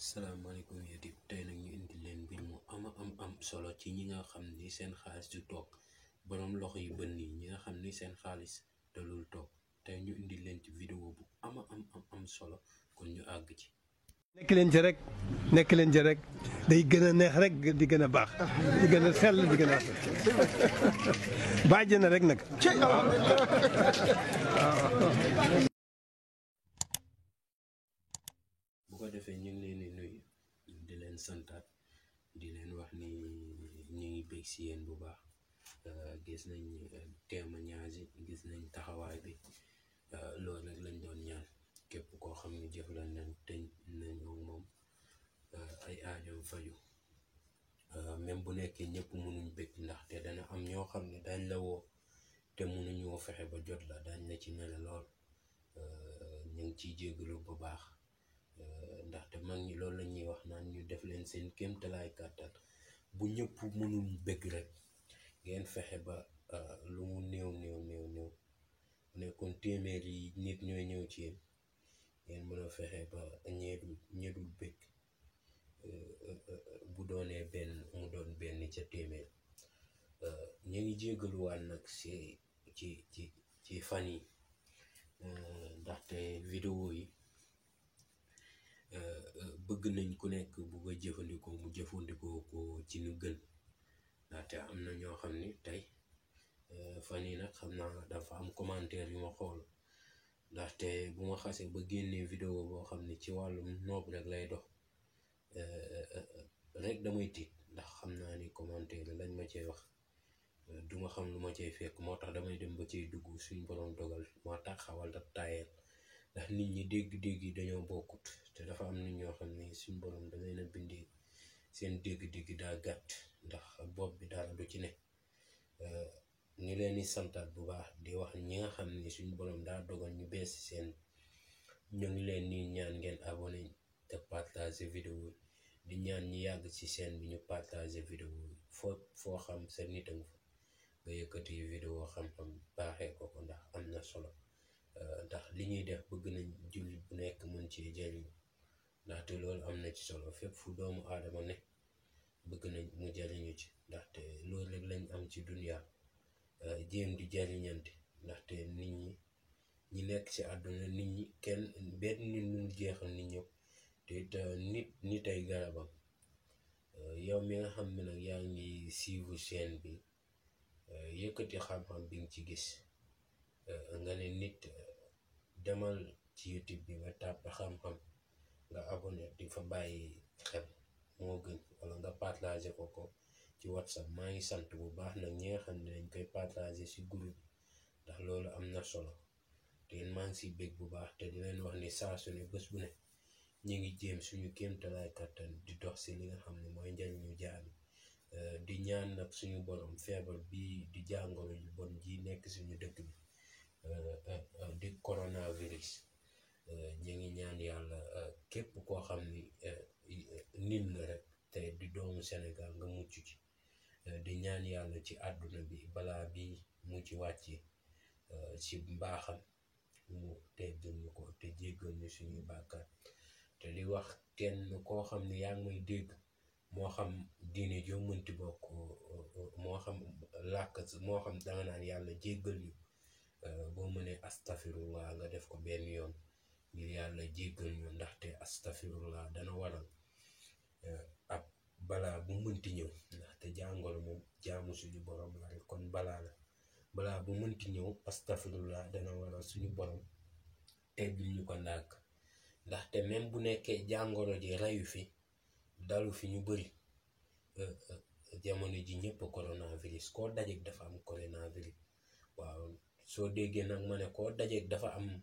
salaamaaleykum YouTube tey nag ñu indi leen mbir mu am solo ci ñi nga xam ni seen xaalis du toog boroom loxo yu bën yi ñi nga xam ni seen xaalis dalul toog tey ñu indi leen ci vidéo bu am solo kon ñu àgg ci. nekk leen ci rek day gën a neex rek di gën a baax di gën a sell di gën a bàjj na rek nag. bu ko defee ñu ngi leen di nuyu di leen santaat di leen wax ni ñu ngi bég si yéen bu baax gis nañ témoignage yi gis nañ taxawaay bi loolu rek lañ doon ñaan képp koo xam ne jëflan nañ teñ nañoo moom ay aajoom faju même bu nekkee ñëpp mënuñ bég ndaxte dana am ñoo xam ne dañ la woo te mënuñoo fexe ba jot la dañ la ci mel lool ñu ngi ciy jégalu bu baax ndaxte mag ñi loolu la ñuy wax naan ñu def leen seen kéemtalaay kàttan bu ñëpp mënul bëgg rek ngeen fexe ba lu mu néew nekkoon téeméeri nit ñooy ñëw ci yéen ngeen mën a fexe ba ñeedul bëgg bu doonee benn mu doon benn ca téeméer ñu ngi jégaluwaat nag ci fan yi ndaxte vidéo yi bëgg nañ ku nekk bugg a jëfandikoo ko ci nu gën ndaxte am na ñoo xam ni tey fan yi nag xam naa dafa am commentaire yu ma xool ndaxte bu ma xasee ba génnee vidéo boo xam ne ci wàllum noob rek lay dox rek damay tiit ndax xam naa ni commentaire lañ ma cay wax duma xam lu ma cay fekk moo tax damay dem ba cay dugg suñ borom dogal moo tax xawal da tayeel ndax nit ñi dégg-dégg yi dañoo bokkut te dafa am nit ñoo xam ne suñ borom da leen a bindee seen dégg-dégg daa gàtt ndax bopp bi dara du ci ne ñu leen di santaat bu baax di wax ñi nga xam ne suñ borom daa dogal ñu bees seen ñu ngi leen ni ñaan ngeen abonné te partager vidéo yi di ñaan ñi yàgg ci seen bi ñu partager vidéo yi foo xam sa nit a nga fa nga yëkkati vidéo xam-xam baaxee ko ndax am na solo ndax li ñuy def bëgg nañ jullit bu nekk mën ci jariñu ndaxte loolu am na ci solo fépp fu doomu aadama ne bëgg nañ mu jariñu ci ndaxte loolu rek lañ am ci dunya jéem di jariñante ndaxte nit ñi nekk ci àdduna nit ñi kenn benn nit mënul jeexal nit ñëpp te it nit ay garabam yow mi nga xam ne nag yaa ngi suivre chaîne bi yëkkati xam-xam bi nga ci gis nga ne nit demal ci YouTube bi nga tàpp xam-xam nga abonné di fa bàyyi xel moo gën wala nga partager ko ci WhatsApp maa ngi sant bu baax nag ñi nga xam ne dañ koy partager ci groupe ndax loolu am na solo te maa ngi siy bég bu baax te di leen wax ni saa su ne bés bu ne ñu ngi jéem suñu kéemtalaay kattan di dox si li nga xam ne mooy njariñu jaabi di ñaan nag suñu borom feebar bii di jàngoro yu bon ji nekk suñu dëkk bi di coronavirus ñu ngi ñaan yàlla képp koo xam ni nit la rek te di doomu Sénégal nga mucc ci di ñaan yàlla ci àdduna bi balaa bi mu ci wàcce ci mbaaxam mu teggal ñu ko te jéggal ñu suñu bàkkaar te di wax kenn koo xam ne yaa ngi may dégg moo xam diine joo mënti bokk moo xam làkk moo xam danga naan yàlla jéggal ñu boo mënee astafirullah nga def ko benn yoon ngir yàlla jéggal ñu ndaxte astafirullah dana waral ab balaa bu mënti ñëw ndaxte jàngoro moom jaamu suñu borom la rek kon balaa bu mënti ñëw astafirullah dana waral suñu borom teggil ñu ko ndànk ndaxte même bu nekkee jàngoro ji reyu fi dalu fi ñu bëri jamono ji ñëpp coronavirus koo dajeek dafa am coronavirus waaw soo déggee nag ma ne koo dajeek dafa am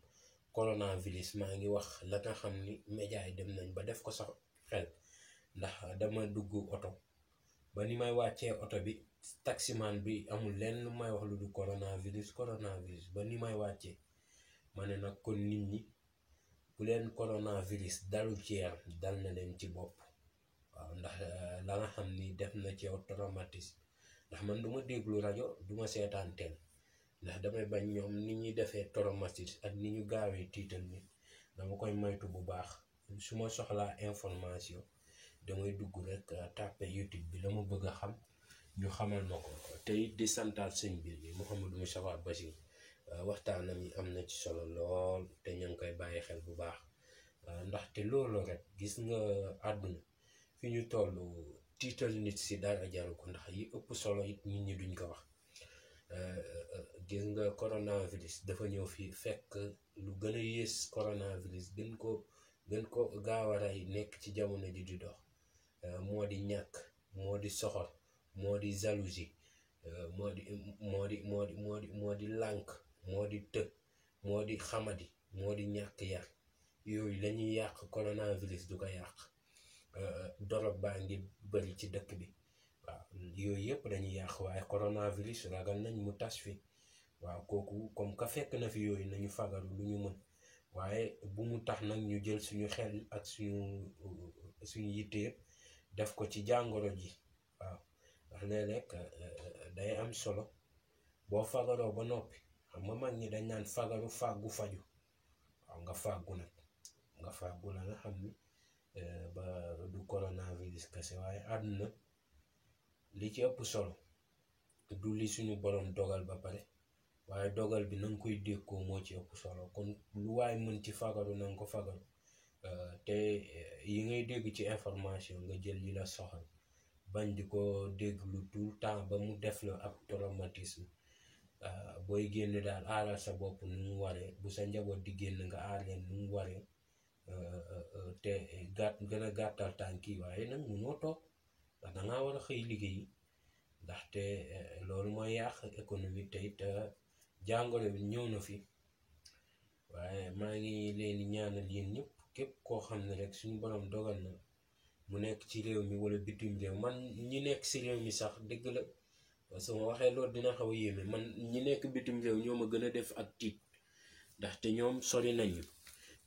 coronavirus maa ngi wax la nga xam ni média yi dem nañ ba def ko sax xel ndax dama dugg oto ba ni may wàccee oto bi taximan bi amul lenn lu may wax lu du coronavirus ba ni may wàccee ma ne nag kon nit ñi bu leen coronavirus dalul ci yaram dal na leen ci bopp waaw ndax la nga xam ni def na ci yow traumatisme ndax man duma déglu rajo duma seetaan teen ndax damay bañ ñoom ni ñuy defee traumatisme ak ni ñu gaawee tiital nit dama koy moytu bu baax su ma soxlaa information damay dugg rek tàppe YouTube bi la ma bëgg a xam ñu xamal ma ko. te it di santaat sëñ bi Mouhamadou Moustapha Bachir waxtaanam yi am na ci solo lool te ñu ngi koy bàyyi xel bu baax ndaxte loolu rek gis nga àdduna fi ñu toll tiital nit si dara jaru ko ndax yi ëpp solo it nit ñi duñ ko wax. gis nga coronavirus dafa ñëw fii fekk lu gën a yées coronavirus gën ko gaaw a rey nekk ci jamono ji di dox moo di ñàkk, moo di soxor, moo di jalousie, moo di lànk, moo di të, moo di xamadi, moo di ñàkk yar. yooyu lañuy yàq coronavirus du ko yàq. dorog baa ngi bëri ci dëkk bi waaw yooyu yëpp dañuy yàq waaye coronavirus ragal nañ mu tas fi waaw kooku comme ka fekk na fi yooyu nañu fagaru lu ñu mën waaye bu mu tax nag ñu jël suñu xel ak suñu yitte yëpp def ko ci jàngoro ji waaw ndax léeg-léeg day am solo boo fagaroo ba noppi xam nga mag ñi dañ naan fagaru fàggu faju waaw nga fàggu nag nga fàggu la nga xam ni ba du coronavirus kese waaye àdduna li ci ëpp solo du li suñu borom dogal ba pare waaye dogal bi na nga koy dékkoo moo ci ëpp solo kon lu waay mën ci fagaru na nga ko fagaru te yi ngay dégg ci information nga jël li la soxal bañ di ko dégg lu tout le temps ba mu def la ab traumatisme booy génn daal aaral sa bopp nu mu waree bu sa njaboot di génn nga aar leen nu mu waree te gën a gàttal tànk yi waaye nag munoo toog ndax dangaa war a xëy liggéey ndaxte loolu mooy yàq économie te it jàngoro bi ñëw na fi waaye maa ngi leen di ñaanal yéen ñëpp képp koo xam ne rek suñu borom dogal na mu nekk ci réew mi wala bitim réew man ñi nekk ci réew mi sax dëgg la parce que ma waxee loolu dina xaw a yéeme man ñi nekk bitim réew ñoo ma gën a def ak tiit ndaxte ñoom sori nañu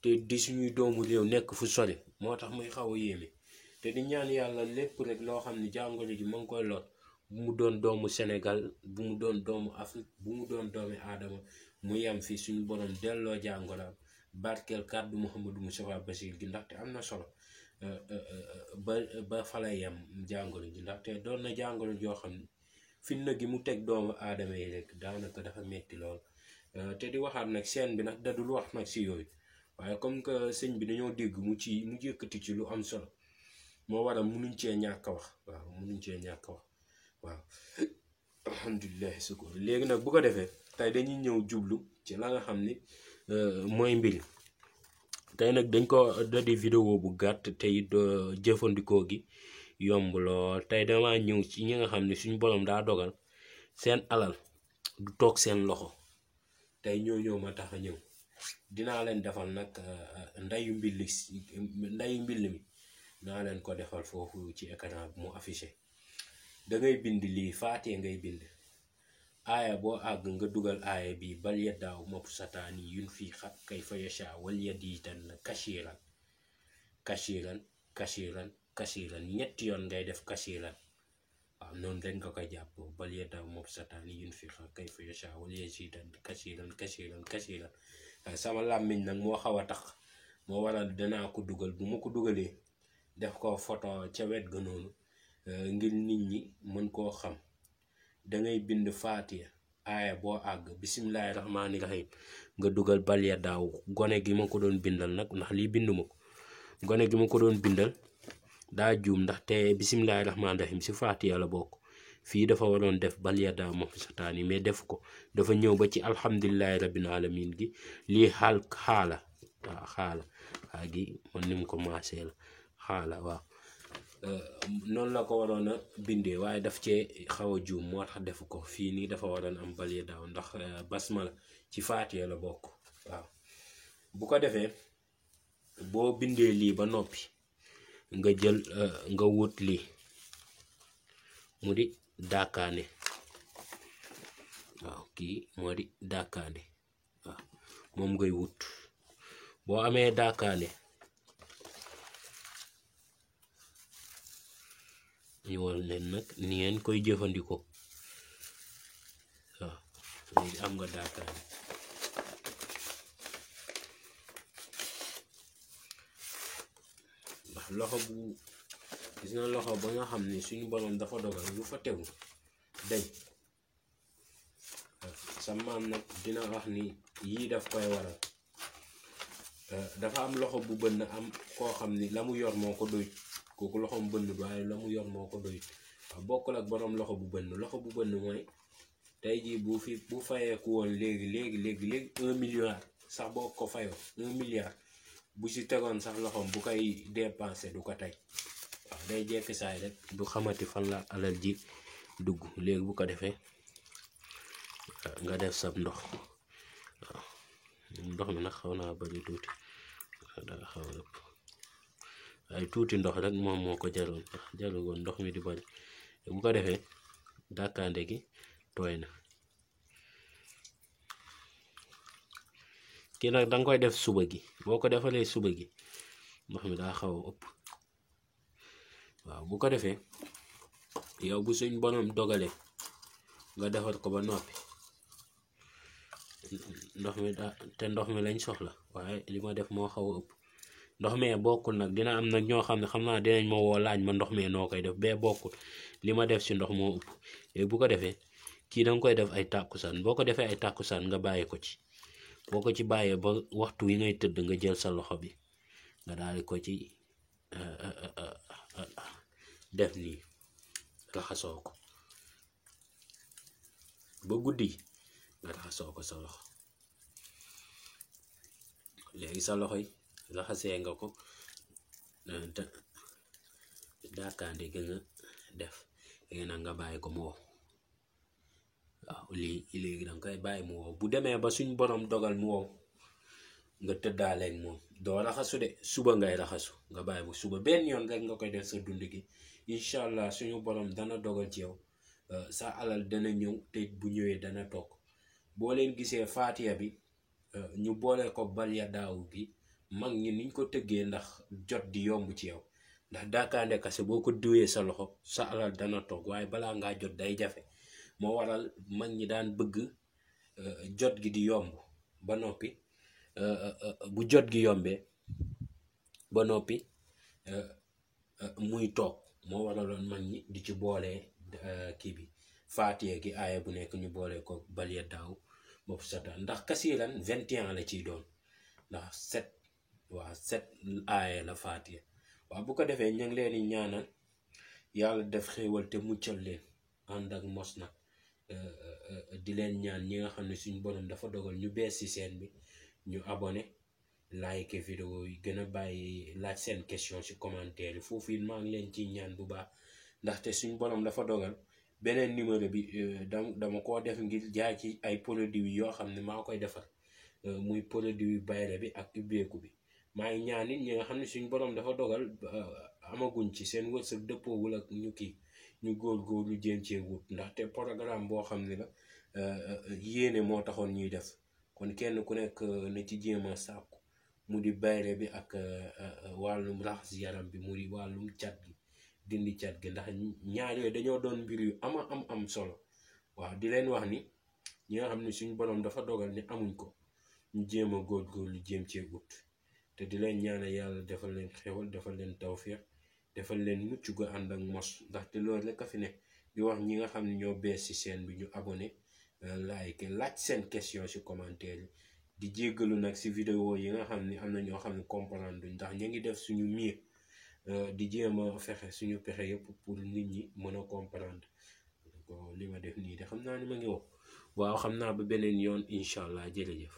te di suñuy doomu réew nekk fu sori moo tax muy xaw a yéeme te di ñaan yàlla lépp rek loo xam ne jàngoro ji ma ngi koy lor bu mu doon doomu Sénégal bu mu doon doomu Afrique bu mu doon doomi aadama mu yem fi suñu borom delloo jàngoroam barkeel kàddu Mouhamadou Moustapha Bachir gi ndaxte am na solo ba fa lay yem jàngoro ji ndaxte doon na jàngoro joo xam ne fitna gi mu teg doomu aadama yi rek daanaka dafa metti lool te di waxaat nag seen bi nag dadul wax nag si yooyu waaye comme que sëñ bi dañoo dégg mu jëkkati ci lu am solo moo waral munuñ cee ñàkk a wax waaw munuñ cee ñàkk a wax waaw alhamdulilah sukur léegi nag bu ko defee tey dañuy ñëw jublu ci la nga xam ni mooy mbir tey nag dañ ko dadi vidéo bu gàtt te it jëfandikoo gi yomb lool tey dama ñëw ci ñi nga xam ne suñu borom daa dogal seen alal du toog seen loxo tey ñoo ma tax a ñëw dinaa leen defal nag ndayu mbill mi naa leen ko defal foofu ci écran bi mu affiché da ngay bind lii faatee ngay bind aaya boo àgg nga dugal aaya bi bal yaddaaw mopp sataani yun fii xat kay fa yasha wal yadiitan kashiran ñetti yoon ngay def kashiran waaw noonu rek nga koy jàpp bal yaddaaw mopp sataani yun fii xat kay fa yasha wal yadiitan kashiran sama làmmiñ nag moo xaw a tax moo waral danaa ko dugal bu ma ko dugalee def ko photo ca wet ga noonu ngir nit ñi mën koo xam dangay bind faatiya aaya boo àgg bisimilahi rahmaani rahim nga dugal bal ya daaw gone gi ma ko doon bindal nag ndax lii binduma ko gone gi ma ko doon bindal daa juum ndaxte bisimilahi rahmaani rahim si faatiya la bokk fii dafa waroon def bal ya daaw moom sataani mais def ko dafa ñëw ba ci alhamdulilahi rabbil alamin gi lii xaala waaw xaala waa gi man ni mu commencé la xaala waaw noonu la ko waroon a bindee waaye daf cee xaw a juum moo tax def ko fii nii dafa waroon am bal ya daaw ndax basmala ci faatiya la bokk waaw bu ko defee boo bindee lii ba noppi nga jël nga wut lii mu di daakaane waaw kii moo di daakaane waaw moom ngay wut boo amee daakaane ñu war leen nag ni ngeen koy jëfandikoo waaw léegi am nga daakaane loxo bu gis nga loxo ba nga xam ni suñu borom dafa dogal lu fa tegu dañ sa maam nag dina wax ni yii daf koy waral dafa am loxo bu bënn am koo xam ni la mu yor moo ko doy kooku loxom bënn waaye la mu yor moo ko doy waaw bokkul ak borom loxo bu bënn mooy tey jii bu fayeeku woon léegi 1 milliard sax boo ko fayoo 1 milliard bu ci tegoon sax loxom bu koy dépensé du ko tey waaw day jekki saay rek du xamati fan la alal ji dugg léegi bu ko defee nga def sab ndox waaw ndox mi nag xaw naa bari tuuti daa xaw a ëpp waaye tuuti ndox rek moom moo ko jaroon ndax jarugoon ndox mi di bari bu ko defee dàkkaande gi tooy na kii nag danga koy def suba gi boo ko defalee suba gi ndox mi daa xaw a ëpp waaw bu ko defee yow bu suñ borom dogalee nga defar ko ba noppi ndox mi lañ soxla waaye li ma def moo xaw a ëpp ndox mee bokkul nag dina am nag ñoo xam ne xam naa dinañ ma woo laaj ma ndox mee noo koy def bee bokkul li ma def ci ndox moo ëpp léegi bu ko defee kii danga koy def ay tàkkusaan boo ko defee ay tàkkusaan nga bàyyi ko ci boo ko ci bàyyee ba waxtu wi ngay tëdd nga jël sa loxo bi nga daal di ko ci def nii raxasoo ko ba guddi nga raxasoo ko sa loxo léegi sa loxo yi raxasee nga ko daakaande gi nga def léegi nag nga bàyyi ko mu wow waaw léegi danga koy bàyyi mu wow bu demee ba suñ borom dogal mu wow nga tëddaaleeg moom doo raxasu de suba ngay raxasu nga bàyyi bu suba benn yoon rek nga koy def sa dund gi incha allah suñu borom dana dogal ci yow sa alal dana ñëw te bu ñëwee dana toog boo leen gisee faatiya bi ñu boole ko bal ya daaw gi mag ñi niñ ko tëggee ndax jot di yomb ci yow ndax daakaande kase boo ko diwee sa loxo sa alal dana toog waaye balaa ngaa jot day jafe moo waral mag ñi daan bëgg jot gi di yomb ba noppi bu jot gi yombee ba noppi muy toog moo waraloon mag ñi di ci boole kii bi faatiya gi aaya bu nekk ñu boole ko bal ya daaw boobu sata ndax kasiiran 21 la ciy doon ndax 7 aaya la faatiya waaw bu ko defee ñu ngi leen di ñaanal yàlla def xéewal te muccal leen ànd ak mos nag di leen ñaan ñi nga xam ne suñu borom dafa dogal ñu bees ci seen bi ñu abonné like vidéo yi gën a bàyyi laaj seen question ci commentaire yi foofu it maa ngi leen ciy ñaan bu baax ndaxte suñu borom dafa dogal beneen numéro bi dama koo def ngir jaay ci ay produits yoo xam ne maa koy defar muy produit bayre bi ak ubbeeku bi maa ngi ñaan nit ñi nga xam ne suñu borom dafa dogal amaguñ ci seen wërsëg dëppoowul ak ñu kii ñu góorgóorlu jéem cee wut ndaxte programme boo xam ne la yéene moo taxoon ñuy def kon kenn ku nekk na ci jéem a sàkku mu di bayre bi ak wàllum raxas yaram bi mu di wàllum cat gi dindi cat gi ndax ñaar yooyu dañoo doon mbir yu am solo waaw di leen wax ni ñi nga xam ne suñu borom dafa dogal ni amuñ ko ñu jéem a góorgóorlu jéem cee wut te di leen ñaanal yàlla defal leen xewal defal leen tawfiq defal leen mucc gu ànd ak mos ndaxte loolu rek a fi ne di wax ñi nga xam ne ñoo bees ci chaîne bi ñu abonné like laaj seen question ci commentaire yi di jéggalu nag ci vidéo yi nga xam ne am na ñoo xam ne comprendre duñ ndax ñu ngi def suñu miir di jéem a fexe suñu pexe yëpp pour nit ñi mën a comprendre li ma def nii de xam naa ni ma ngi wax waaw xam naa ba beneen yoon incha allah jërëjëf